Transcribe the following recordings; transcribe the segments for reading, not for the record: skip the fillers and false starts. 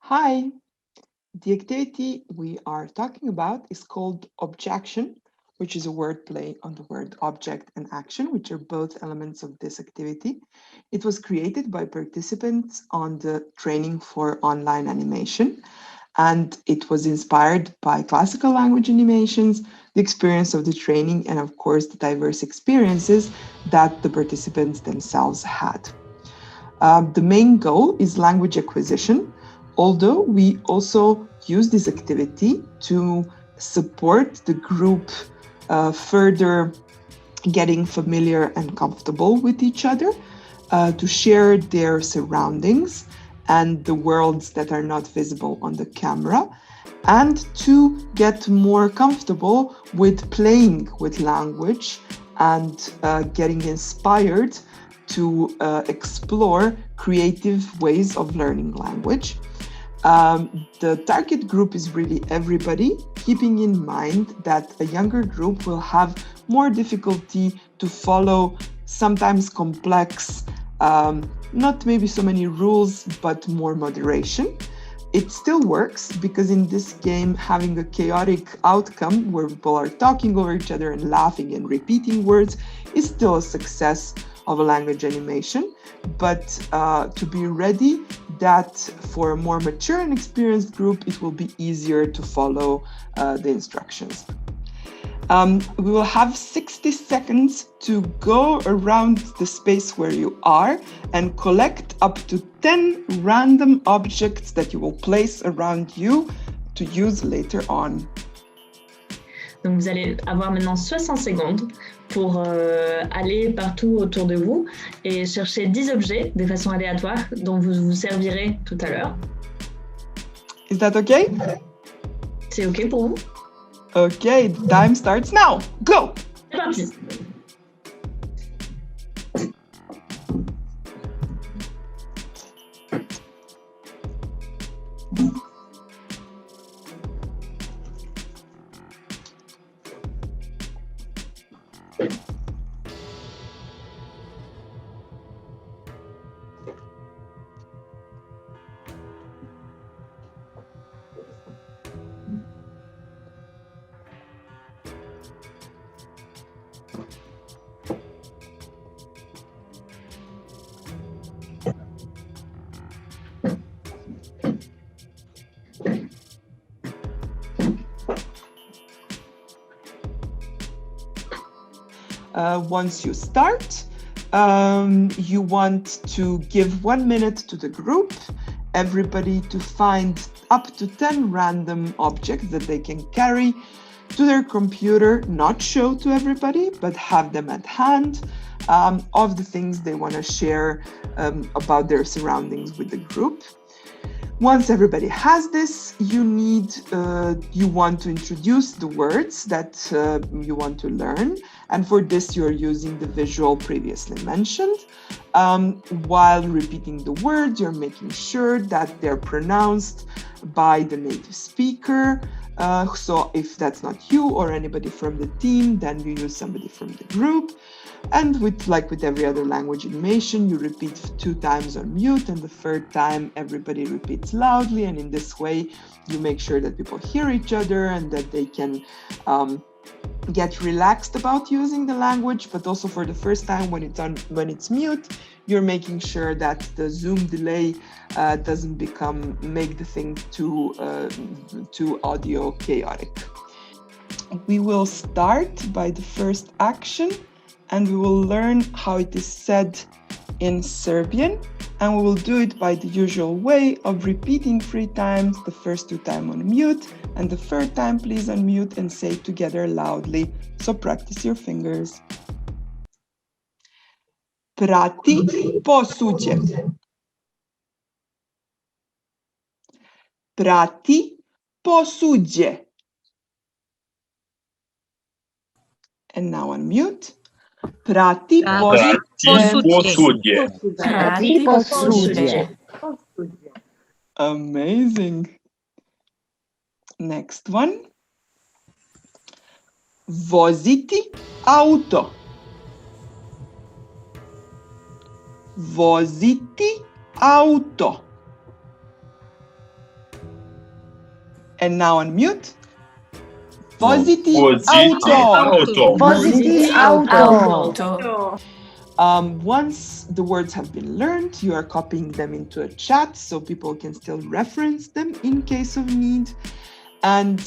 Hi, the activity we are talking about is called Obj-action, which is a word play on the word object and action, which are both elements of this activity. It was created by participants on the training for online animation, and it was inspired by classical language animations, the experience of the training, and of course, the diverse experiences that the participants themselves had. The main goal is language acquisition, although we also use this activity to support the group further getting familiar and comfortable with each other, to share their surroundings and the worlds that are not visible on the camera, and to get more comfortable with playing with language and getting inspired to explore creative ways of learning language. The target group is really everybody, keeping in mind that a younger group will have more difficulty to follow sometimes complex, not maybe so many rules, but more moderation. It still works because in this game, having a chaotic outcome where people are talking over each other and laughing and repeating words is still a success of a language animation. But to be ready that for a more mature and experienced group, it will be easier to follow the instructions. We will have 60 seconds to go around the space where you are and collect up to 10 random objects that you will place around you to use later on. Donc vous allez avoir maintenant 60 secondes pour aller partout autour de vous et chercher 10 objets de façon aléatoire dont vous vous servirez tout à l'heure. Is that okay? C'est OK pour vous? Okay, time starts now. Go! C'est parti! Once you start, you want to give 1 minute to the group, everybody to find up to 10 random objects that they can carry to their computer, not show to everybody, but have them at hand, of the things they want to share about their surroundings with the group. Once everybody has this, you want to introduce the words that you want to learn. And for this, you're using the visual previously mentioned. While repeating the words, you're making sure that they're pronounced by the native speaker. So if that's not you or anybody from the team, then you use somebody from the group. And like with every other language animation, you repeat 2 times on mute, and the 3rd time everybody repeats loudly. And in this way, you make sure that people hear each other and that they can get relaxed about using the language. But also for the first time when it's mute, you're making sure that the Zoom delay doesn't make the thing too audio chaotic. We will start by the first action, and we will learn how it is said in Serbian, and we will do it by the usual way of repeating 3 times, the first 2 times on mute, and the 3rd time please unmute and say it together loudly. So practice your fingers. Prati posuđe. Prati posuđe. And now unmute. Prati posuđe. Prati posuđe. Amazing. Next one. Voziti auto. Voziti auto. And now unmute. Voziti auto. Voziti auto. Once the words have been learned, you are copying them into a chat so people can still reference them in case of need. And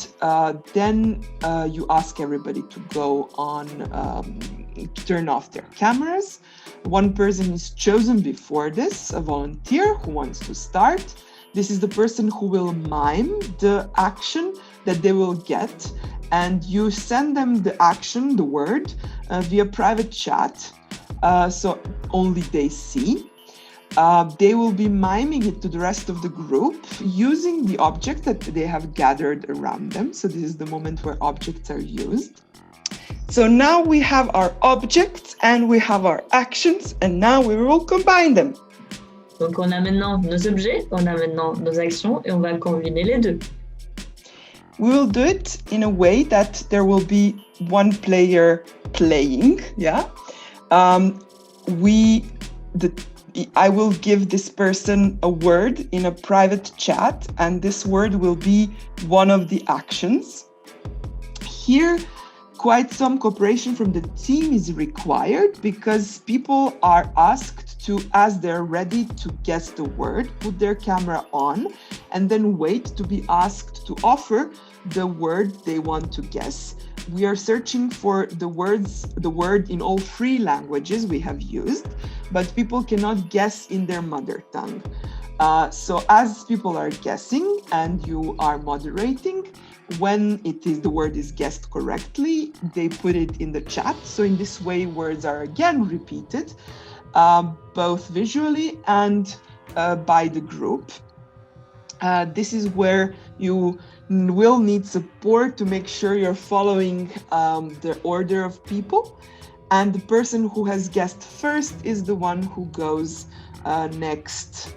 then you ask everybody to go on, turn off their cameras. One person is chosen before this, a volunteer who wants to start. This is the person who will mime the action that they will get. And you send them the action, the word, via private chat. So only they see. They will be miming it to the rest of the group using the object that they have gathered around them. So this is the moment where objects are used. So now we have our objects and we have our actions, and now we will combine them. Donc on a maintenant nos objets, on a maintenant nos actions et on va combiner les deux. We will do it in a way that there will be one player playing, yeah? I will give this person a word in a private chat, and this word will be one of the actions. Here, quite some cooperation from the team is required because people are asked to, as they're ready to guess the word, put their camera on and then wait to be asked to offer the word they want to guess. We are searching for the word in all three languages we have used, but people cannot guess in their mother tongue. So as people are guessing and you are moderating, when the word is guessed correctly, they put it in the chat. So in this way, words are again repeated, both visually and by the group. This is where you will need support to make sure you're following the order of people. And the person who has guessed first is the one who goes next.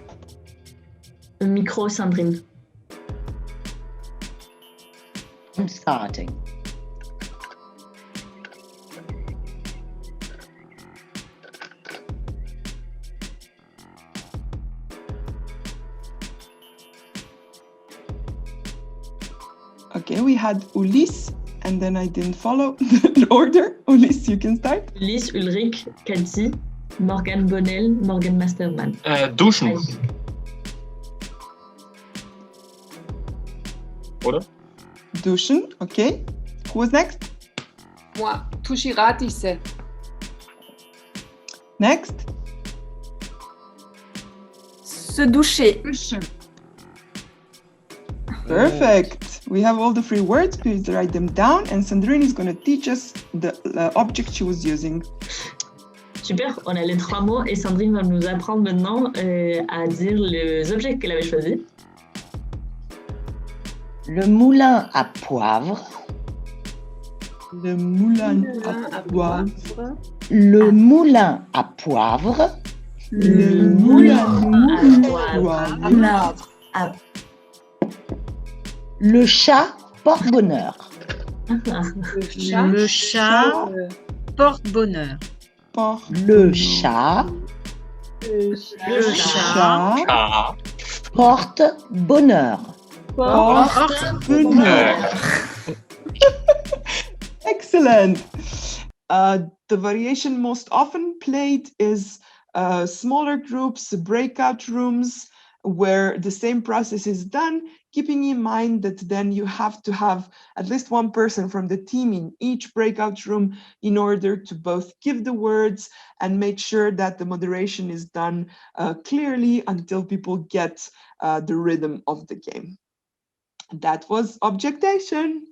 Micro, Sandrine. I'm starting. Okay, we had Ulysse, and then I didn't follow the order. Ulysse, you can start. Ulysse, Ulrich, Cathy, Morgan Bonnel, Morgan Masterman. Duschen. Oder? Duschen, okay. Who was next? Moi, Tushirati. Next. Se doucher. Perfect. We have all the three words. Please write them down. And Sandrine is going to teach us the object she was using. Super, on a les trois mots et Sandrine va nous apprendre maintenant à dire les objets qu'elle avait choisis. Le moulin à poivre. Le moulin à poivre. Le moulin à poivre. Le moulin à poivre. Le chat porte-bonheur. Le chat porte-bonheur. Le chat porte-bonheur. Excellent. The variation most often played is smaller groups, breakout rooms, where the same process is done, keeping in mind that then you have to have at least one person from the team in each breakout room in order to both give the words and make sure that the moderation is done clearly until people get the rhythm of the game. That was Obj-action.